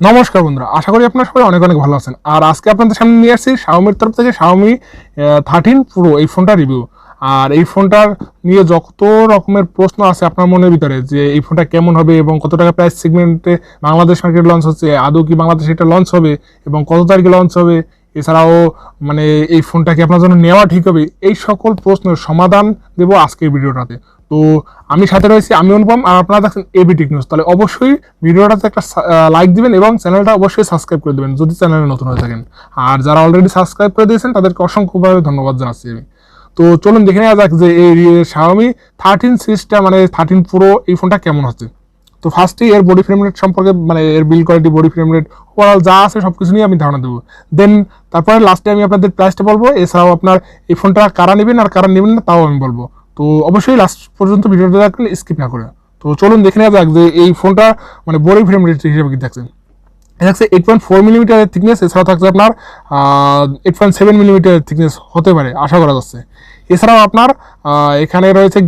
নমস্কার বন্ধুরা, আশা করি আপনারা সবাই অনেক অনেক ভালো আছেন। আর আজকে আপনাদের সামনে নিয়ে আসছি Xiaomiর তরফ থেকে Xiaomi 13 Pro এই ফোনটা রিভিউ। আর এই ফোনটার নিয়ে যত রকমের প্রশ্ন আছে আপনার মনের ভিতরে যে এই ফোনটা কেমন হবে এবং কত টাকা প্রাইস সেগমেন্টে বাংলাদেশ মার্কেট লঞ্চ হচ্ছে, আদৌ কি বাংলাদেশে এটা লঞ্চ হবে এবং কত তারিখে লঞ্চ হবে, এছাড়াও মানে এই ফোনটা কি আপনার জন্য নেওয়া ঠিক হবে, এই সকল প্রশ্নের সমাধান দেব আজকের ভিডিওটাতে। তো আমি সাথে রয়েছি, আমি অনুপম, আর আপনারা দেখছেন ABTechnews। তাহলে অবশ্যই ভিডিওটাতে একটা লাইক দিবেন এবং চ্যানেলটা অবশ্যই সাবস্ক্রাইব করে দেবেন যদি চ্যানেলে নতুন হয়ে থাকেন। আর যারা অলরেডি সাবস্ক্রাইব করে দিয়েছেন তাদেরকে অসংখ্যভাবে ধন্যবাদ জানাচ্ছি আমি। তো চলুন দেখে নেওয়া যাক যে এই Xiaomi 13 সিরিজটা মানে 13 Pro এই ফোনটা কেমন হচ্ছে। তো ফার্স্টেই এর বডি ফ্রেম রেট সম্পর্কে, মানে এর build quality, body frame rate, overall যা আছে সব কিছু নিয়ে আমি ধারণা দেবো। দেন তারপরে লাস্টে আমি আপনাদের প্রাইসটা বলবো, এছাড়াও আপনার এই ফোনটা কারা নেবেন আর কারা নেবেন না তাও আমি বলবো। তো অবশ্যই লাস্ট পর্যন্ত ভিডিওটা দেখবেন, স্কিপ না করে। তো চলুন দেখে নেওয়া যাক যে এই ফোনটা মানে বডি ফ্রেম রেট হিসেবে কি থাকছে। থাকছে 8.4 মিলিমিটারের থিকনেস, এছাড়াও থাকছে আপনার 8.7 মিলিমিটারের থিকনেস হতে পারে, আশা করা যাচ্ছে। এছাড়াও আপনার এখানে রয়েছে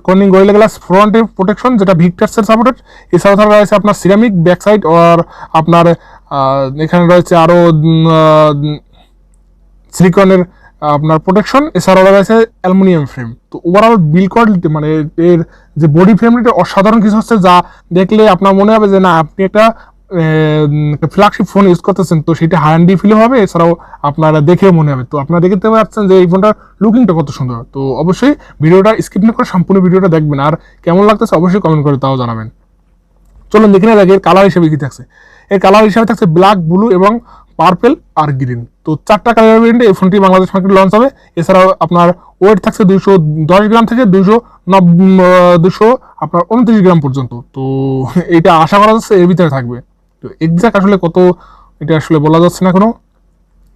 Corning gorilla glass front protection, যেটা ভিক্টাসের সাপোর্টেড। এছাড়াও রয়েছে আপনার সিরামিক ব্যাক সাইড, আর আপনার এখানে রয়েছে আরও সিলিকনের আপনার প্রোটেকশন। এছাড়াও রয়েছে অ্যালুমিনিয়াম ফ্রেম। তো ওভারঅল বিল্ড কোয়ালিটি মানে এর যে বডি ফ্রেম এটা অসাধারণ কিছু হচ্ছে, যা দেখলে আপনার মনে হবে যে না আপনি একটা ফ্ল্যাগশিপ ফোন ইউজ করতেছেন, তো সেটা হ্যান্ডি ফিল হবে। এছাড়াও আপনারা দেখেও মনে হবে, তো আপনারা দেখতে পাচ্ছেন যে এই ফোনটার লুকিংটা কত সুন্দর। তো অবশ্যই ভিডিওটা স্কিপ না করে সম্পূর্ণ ভিডিওটা দেখবেন, আর কেমন লাগতেছে অবশ্যই কমেন্ট করে তাও জানাবেন। চলুন দেখে নেওয়া যাক এর কালার হিসেবে কি থাকছে। এর কালার হিসেবে থাকছে ব্ল্যাক, ব্লু এবং পার্পেল আর গ্রিন। তো 4টা কালার ভেরিয়েন্টে এই ফোনটি বাংলাদেশ মার্কেটে লঞ্চ হবে। এছাড়াও আপনার ওয়েট থাকছে 210 গ্রাম থেকে 229 গ্রাম পর্যন্ত। তো এটা আশা করা যাচ্ছে এর ভিতরে থাকবে। তো এক্সাক্ট আসলে কত এটা আসলে বলা যাচ্ছে না কোনো।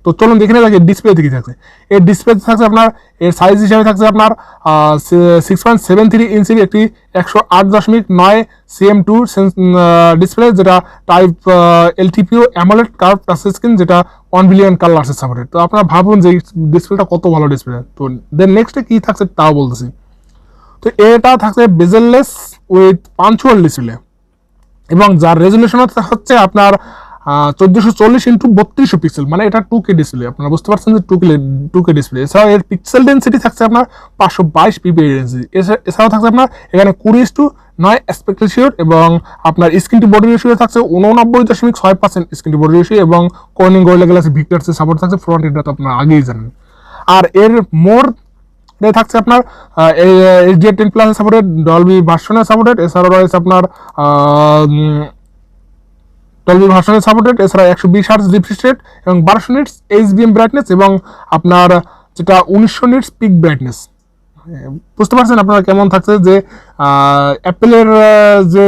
তো চলুন দেখে নেওয়া যাক ডিসপ্লে থেকে থাকছে। এর ডিসপ্লে থাকছে আপনার, এর সাইজ হিসাবে থাকছে আপনার 6.73 ইঞ্চির একটি 108.9 cm2 ডিসপ্লে, যেটা type LTPO AMOLED curve touch screen, যেটা 1 বিলিয়ন কালার সাপোর্টেড। তো আপনারা ভাবুন যে ডিসপ্লেটা কত ভালো ডিসপ্লে। তো দেন নেক্সটে কি থাকছে তাও বলতেছি। তো এটা থাকছে বেজেললেস উইথ পাঞ্চুয়াল ডিসপ্লে, এবং যার রেজলিউশন হচ্ছে আপনার 1440x3200 পিক্সেল, মানে এটা 2K ডিসপ্লে। আপনারা বুঝতে পারছেন যে 2K ডিসপ্লে। এছাড়াও এর পিক্সেল ডেন্সিটি থাকছে আপনার 522 ppi ডেন্সিটি। এছাড়াও থাকছে আপনার এখানে 20:9 অ্যাসপেক্ট রেশিও, এবং আপনার স্ক্রিন টু বডি রেশিও থাকছে 89.6% স্ক্রিন টু বডি রেশিও, এবং কর্নিং গরিলা গ্লাস ভিক্টাসের সাপোর্ট থাকছে ফ্রন্ট, এটা তো আপনারা আগেই জানেন। আর এর মোর থাকছে আপনার HDR10 প্লাস সাপোর্টেড, ডলবি ভার্সনের সাপোর্টেড। এছাড়াও রয়েছে আপনার ডলবি ভার্সনের সাপোর্টেড। এছাড়া 120 হার্টজ রিফ্রেশ রেট এবং 1200 নিটস HBM ব্রাইটনেস, এবং আপনার যেটা 1900 নিটস পিক ব্রাইটনেস। বুঝতে পারছেন আপনারা কেমন থাকছে যে অ্যাপেলের যে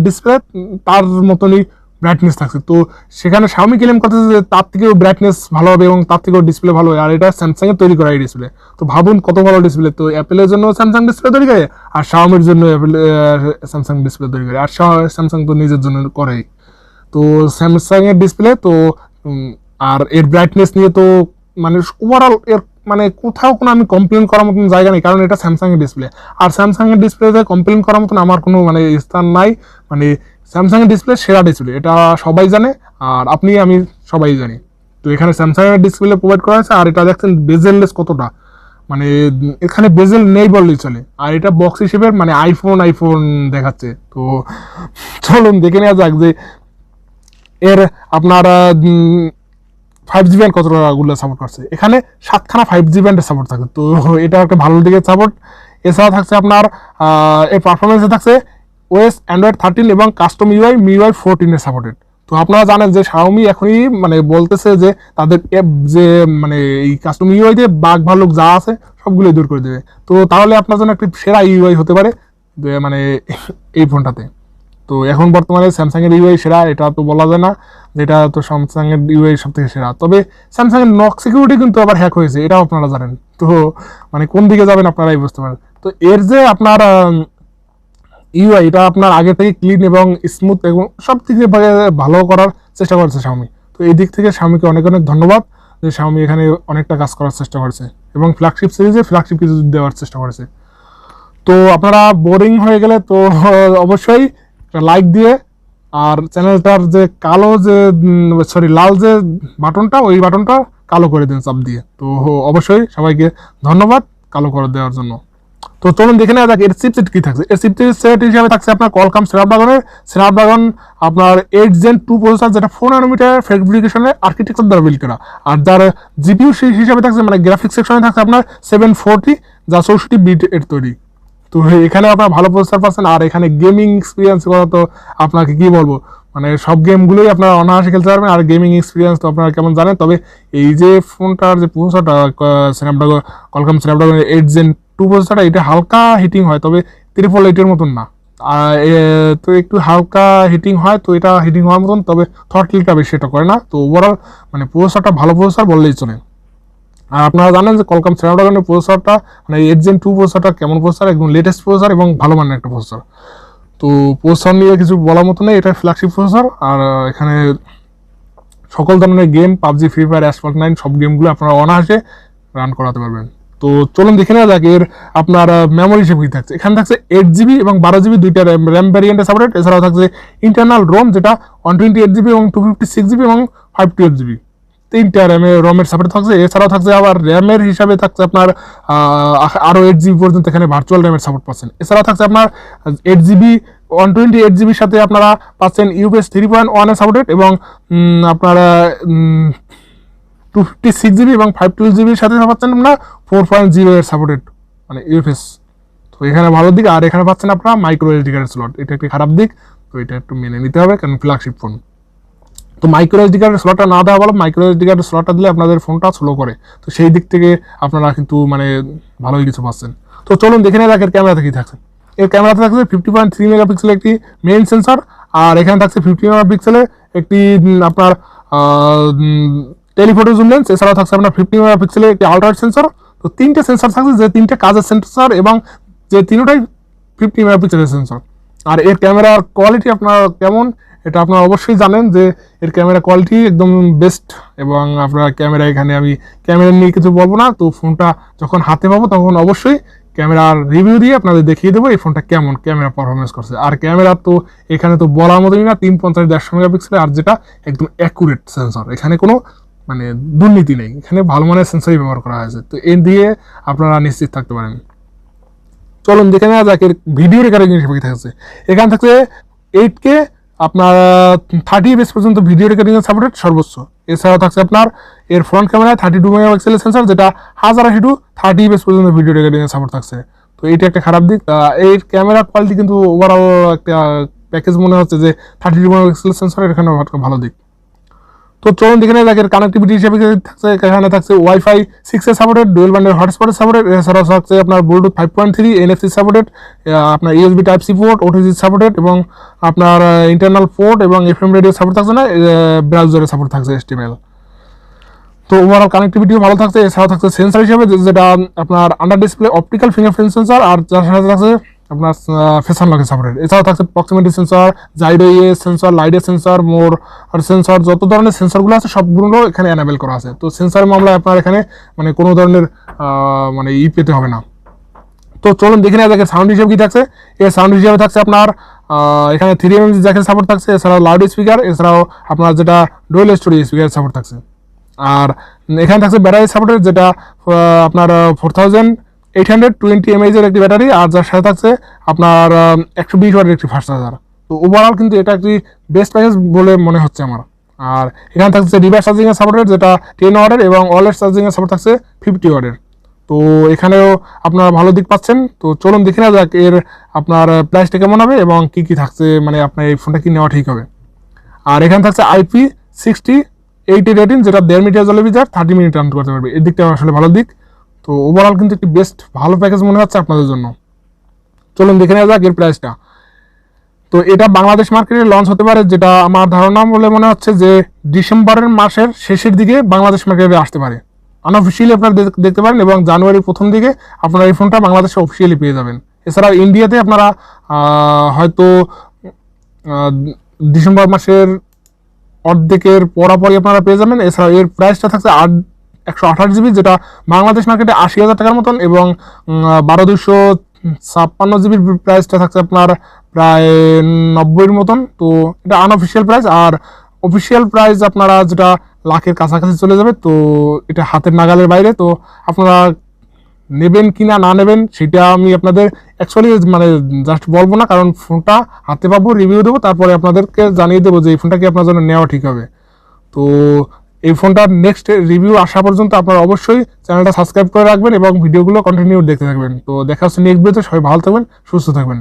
ডিসপ্লে তার মতনই ব্রাইটনেস থাকছে। তো সেখানে Xiaomi ক্লেম করতেছে যে তার থেকেও ব্রাইটনেস ভালো হবে এবং তার থেকেও ডিসপ্লে ভালো হবে, আর এটা স্যামসাং এর তৈরি করা এই ডিসপ্লে। তো ভাবুন কত ভালো ডিসপ্লে। তো অ্যাপেলের জন্য স্যামসাং ডিসপ্লে তৈরি করে, আর Xiaomiর জন্য স্যামসাং ডিসপ্লে তৈরি করে, আর স্যামসাং তো নিজের জন্য করেই। তো স্যামসাং এর ডিসপ্লে তো আর এর ব্রাইটনেস নিয়ে তো মানে ওভারঅল এর মানে কোথাও কোনো আমি কমপ্লেন করার মতন জায়গা নেই, কারণ এটা স্যামসাং এর ডিসপ্লে। আর স্যামসাং এর ডিসপ্লেতে কমপ্লেন করার মতন আমার কোনো মানে স্থান নাই। মানে স্যামসাং এর ডিসপ্লে সেরা ডিসপ্লে, এটা সবাই জানে, আর আপনি আমি সবাই জানি। তো এখানে স্যামসাং এর ডিসপ্লে প্রোভাইড করা হয়েছে, আর এটা দেখছেন বেজেললেস কতটা, মানে এখানে বেজেল নেই বললেই চলে। আর এটা বক্স হিসেবে মানে আইফোন দেখাচ্ছে। তো চলুন দেখে নেওয়া যাক যে এর আপনার 5G ব্যান্ড কতটাগুলো সাপোর্ট করছে। এখানে 7খানা 5G ব্যান্ডের সাপোর্ট থাকে, তো এটা একটা ভালো দিকে সাপোর্ট। এছাড়া থাকছে আপনার এর পারফরমেন্সে থাকছে OS Android 13 এবং কাস্টম MIUI 14 এর সাপোর্টেড। তো আপনারা জানেন যে Xiaomi এখনই মানে বলতেছে যে তাদের অ্যাপ যে মানে এই কাস্টম MIUI দিয়ে বাগ ভালুক যা আছে সবগুলোই দূর করে দেবে। তো তাহলে আপনার জন্য একটি সেরা ইউআই হতে পারে মানে এই ফোনটাতে। তো এখন বর্তমানে স্যামসাং এর ইউআই সেরা এটা তো বলা যায় না, যেটা তো স্যামসাং এর ইউআই সব থেকে সেরা। তবে স্যামসাং এর নক সিকিউরিটি কিন্তু আবার হ্যাক হয়েছে, এটাও আপনারা জানেন। তো মানে কোন দিকে যাবেন আপনারাই বুঝতে পারেন। তো এর যে আপনার ইউআই এটা আপনার আগে থেকে ক্লিন এবং স্মুথ এবং সব থেকে ভালো করার চেষ্টা করেছে Xiaomi। তো এই দিক থেকে Xiaomiকে অনেক অনেক ধন্যবাদ যে Xiaomi এখানে অনেকটা কাজ করার চেষ্টা করেছে এবং ফ্ল্যাগশিপ সিরিজে ফ্ল্যাগশিপ কিছু দেওয়ার চেষ্টা করেছে। তো আপনারা বোরিং হয়ে গেলে তো অবশ্যই লাইক দিয়ে আর চ্যানেলটার যে কালো যে লাল যে বাটনটা, ওই বাটনটা কালো করে দিন চাপ দিয়ে। তো অবশ্যই সবাইকে ধন্যবাদ কালো করে দেওয়ার জন্য। তো চলুন দেখে নেওয়া যাক এর চিপসেট কি থাকছে। এর চিপসেট হিসেবে থাকছে আপনার কোয়ালকম স্ন্যাপড্রাগন আপনার 8 Gen 2 প্রসেসর, যেটা 4 nanometer ফ্যাব্রিকেশনের আর্কিটেকচার দ্বারা বিল্ড করা। আর যার জিপিইউ হিসেবে থাকছে মানে গ্রাফিক্স সেকশনে থাকছে আপনার 740, যা 64 বিট এর তৈরি। তো এখানে আপনার ভালো প্রসেসর পাচ্ছেন। আর এখানে গেমিং এক্সপিরিয়েন্স করা তো আপনাকে কি বলবো, মানে সব গেমগুলোই আপনারা অনায়াসে খেলতে পারবেন। আর গেমিং এক্সপিরিয়েন্স তো আপনারা কেমন জানেন। তবে এই যে ফোনটার যে প্রসেসরটা স্ন্যাপড্রাগন কোয়ালকম স্ন্যাপড্রাগন 8 Gen 2 প্রসেসরটা, এটা হালকা হিটিং হয়, তবে 888 মতন না। তো একটু হালকা হিটিং হয়, তো এটা হিটিং হওয়ার মতন, তবে থ্রটলটা বেশি এটা করে না। তো ওভারঅল মানে প্রসেসরটা ভালো প্রসেসর বললেই চলে। আর আপনারা জানেন যে কোয়ালকম স্ন্যাপড্রাগনের প্রসেসরটা মানে 8 Gen 2 প্রসেসরটা কেমন প্রসেসর, একদম লেটেস্ট প্রসেসর এবং ভালো মানের একটা প্রসেসর। তো প্রসেসর নিয়ে কিছু বলার মতো নেই, এটা ফ্ল্যাগশিপ প্রসেসর। আর এখানে সকল ধরনের game, PUBG, free fire, asphalt 9 সব গেমগুলো আপনারা অনায়াসে রান করাতে পারবেন। তো চলুন দেখে নেওয়া যাক এর আপনার মেমোরি হিসেবে কি থাকছে। এখানে থাকছে 8GB এবং 12GB দুইটা র্যাম ভ্যারিয়েন্টে সাপোর্টেড। এছাড়াও থাকছে ইন্টারনাল রোম, যেটা 128GB এবং 256GB এবং 512GB তিনটা রমের সাপোর্ট থাকছে। এছাড়াও থাকছে আবার র্যামের হিসাবে থাকছে আপনার আরও 8GB পর্যন্ত এখানে ভার্চুয়াল র্যামের সাপোর্ট পাচ্ছেন। এছাড়াও থাকছে আপনার 8GB 128GBর সাথে আপনারা পাচ্ছেন ইউপিএস 3.1 এর সাপোর্টেড এবং আপনারা 256GB এবং 512GBর সাথে পাচ্ছেন আপনারা 4.0 এর সাপোর্টেড মানে ইউপিএস। তো এখানে ভালো দিক। আর এখানে পাচ্ছেন আপনারা মাইক্রো এসডি কার্ডের স্লট, এটা একটি খারাপ দিক, তো এটা একটু মেনে নিতে হবে কারণ ফ্ল্যাগশিপ ফোন। তো মাইক্রো এসডি কার্ডের স্লটটা না দেওয়া ভালো, মাইক্রো এসডি কার্ডের স্লটটা দিলে আপনাদের ফোনটা স্লো করে। তো সেই দিক থেকে আপনারা কিন্তু মানে ভালোই কিছু পাচ্ছেন। তো চলুন দেখে নেওয়া যাক এর ক্যামেরাতে কি থাকছে। এর ক্যামেরাতে থাকছে 50.3 মেগাপিক্সেল একটি মেইন সেন্সর। আর এখানে থাকছে 50 মেগাপিক্সেলের একটি আপনার টেলিফোটো জুম লেন্স। এছাড়াও থাকছে আপনার 50 মেগাপিক্সেলের একটি আল্ট্রাওয়াইড সেন্সর। তো তিনটে সেন্সর থাকছে, যে তিনটে কাজের সেন্সর এবং যে তিনটাই 50 মেগাপিক্সেলের সেন্সর। আর এর ক্যামেরার কোয়ালিটি আপনার কেমন এটা আপনারা অবশ্যই জানেন যে এর ক্যামেরা কোয়ালিটি একদম বেস্ট। এবং আপনার ক্যামেরা, এখানে আমি ক্যামেরা নিয়ে কিছু বলবো না, তো ফোনটা যখন হাতে পাবো তখন অবশ্যই ক্যামেরার রিভিউ দিয়ে আপনাদের দেখিয়ে দেবো এই ফোনটা কেমন ক্যামেরা পারফরমেন্স করছে। আর ক্যামেরা তো এখানে তো বলার মতোই না, 350-150 মেগাপিক্সেল, আর যেটা একদম অ্যাকুরেট সেন্সর, এখানে কোনো মানে দুর্নীতি নেই, এখানে ভালো মানের সেন্সরই ব্যবহার করা হয়েছে। তো এর দিয়ে আপনারা নিশ্চিত থাকতে পারেন। চলুন দেখে নেওয়া যাক এর ভিডিও রেকর্ডিং হিসেবে থাকছে। এখানে থাকছে 8K আপনার 30 FPS পর্যন্ত ভিডিও রেকর্ডিং এর সাপোর্টেড সর্বোচ্চ। এছাড়াও থাকছে আপনার এর ফ্রন্ট ক্যামেরায় 32 মেগাপিক্সেলের সেন্সর, যেটা 1080 to 30 FPS পর্যন্ত ভিডিও রেকর্ডিং এর সাপোর্ট থাকছে। তো এইটা একটা খারাপ দিক। এই ক্যামেরা কোয়ালিটি কিন্তু ওভারঅল একটা প্যাকেজ মনে হচ্ছে যে 32 মেগাপিক্সেলের সেন্সর এখানে ভালো দিক। তো চলুন দেখে নেওয়া যাক এর কানেক্টিভিটি হিসেবে থাকছে। এখানে থাকছে ওয়াইফাই 6 এর সাপোর্টেড, ডুয়েল ব্যান্ডের হটস্পটের সাপোর্টেড। এছাড়াও থাকছে আপনার ব্লুটুথ 5.3, NFC সাপোর্টেড, আপনার USB Type-C port, OTG supported এবং আপনার ইন্টারনাল পোর্ট এবং FM রেডিও সাপোর্ট থাকছে না, ব্রাউজারের সাপোর্ট থাকছে HTML। তো ওভারঅল কানেক্টিভিটিও ভালো থাকছে। এছাড়াও থাকছে সেন্সর হিসেবে যেটা আপনার under display optical fingerprint sensor, আর যার সাথে থাকছে আপনার ফেস আনলকের সাপোর্টেড। এছাড়াও থাকছে প্রক্সিমিটি সেন্সর, জাইরো সেন্সর, লাইডের সেন্সর, মোর সেন্সর, যত ধরনের সেন্সরগুলো আছে সবগুলো এখানে এনাবেল করা আছে। তো সেন্সরের মামলায় আপনার এখানে মানে কোনো ধরনের মানে পেতে হবে না। তো চলুন দেখে নেওয়া যাক সাউন্ড হিসেবে কি থাকছে। এর সাউন্ড হিসেবে থাকছে আপনার এখানে 3mm জ্যাকের সাপোর্ট থাকছে। এছাড়াও লাউড স্পিকার, এছাড়াও আপনার যেটা ডুয়েল স্টোরি স্পিকার সাপোর্ট থাকছে। আর এখানে থাকছে ব্যাটারি সাপোর্টের, যেটা আপনার 4820 mAh এর একটি ব্যাটারি, আর যার সাথে থাকছে আপনার 120 ওয়াটের একটি ফাস্ট চার্জার। তো ওভারঅল কিন্তু এটা একটি বেস্ট প্যাকেজ বলে মনে হচ্ছে আমার। আর এখানে থাকছে রিভার্স চার্জিং এর সাপোর্টের, যেটা 10 ওয়াটের এবং ওয়্যারলেস চার্জিং এর সাপোর্ট থাকছে 50 ওয়াটের। তো এখানেও আপনারা ভালো দিক পাচ্ছেন। তো চলুন দেখে নেওয়া যাক এর আপনার প্রাইসটা কেমন হবে এবং কি কি থাকছে, মানে আপনার এই ফোনটা কি নেওয়া ঠিক হবে। আর এখানে থাকছে IP68 রেটিং, যেটা 1.5 মিটার জলে ভিজার 30 মিনিট রান করতে পারবে। এই দিকটা আসলে ভালো দিক। তো ওভারঅল কিন্তু একটি বেস্ট ভালো প্যাকেজ মনে হচ্ছে আপনাদের জন্য। চলুন দেখে নেওয়া যাক এর প্রাইসটা। তো এটা বাংলাদেশ মার্কেটে লঞ্চ হতে পারে, যেটা আমার ধারণা বলে মনে হচ্ছে যে ডিসেম্বরের মাসের শেষের দিকে বাংলাদেশ মার্কেটে আসতে পারে। আনঅফিসিয়ালি আপনারা দেখতে পারেন এবং জানুয়ারির প্রথম দিকে আপনারা এই ফোনটা বাংলাদেশে অফিসিয়ালি পেয়ে যাবেন। এছাড়াও ইন্ডিয়াতে আপনারা হয়তো ডিসেম্বর মাসের অর্ধেকের পরাপরই আপনারা পেয়ে যাবেন। এছাড়াও এর প্রাইসটা থাকছে 128GB, যেটা বাংলাদেশ মার্কেটে 80,000 টাকার মতন, এবং 12256 জিবির প্রাইসটা থাকছে আপনার প্রায় 90-এর মতন। তো এটা আনঅফিসিয়াল প্রাইস, আর অফিসিয়াল প্রাইস আপনারা যেটা লাখের কাছাকাছি চলে যাবে। তো এটা হাতের নাগালের বাইরে। তো আপনারা নেবেন কি না নেবেন সেটা আমি আপনাদের অ্যাকচুয়ালি মানে জাস্ট বলবো না, কারণ ফোনটা হাতে পাবো, রিভিউ দেবো, তারপরে আপনাদেরকে জানিয়ে দেবো যে এই ফোনটা কি আপনার জন্য নেওয়া ঠিক হবে। তো এই ফোনটার নেক্সট রিভিউ আসা পর্যন্ত আপনারা অবশ্যই চ্যানেলটা সাবস্ক্রাইব করে রাখবেন এবং ভিডিওগুলো কন্টিনিউ দেখতে থাকবেন। তো দেখা হচ্ছে নেক্সট ভিডিওতে। সবাই ভালো থাকবেন, সুস্থ থাকবেন।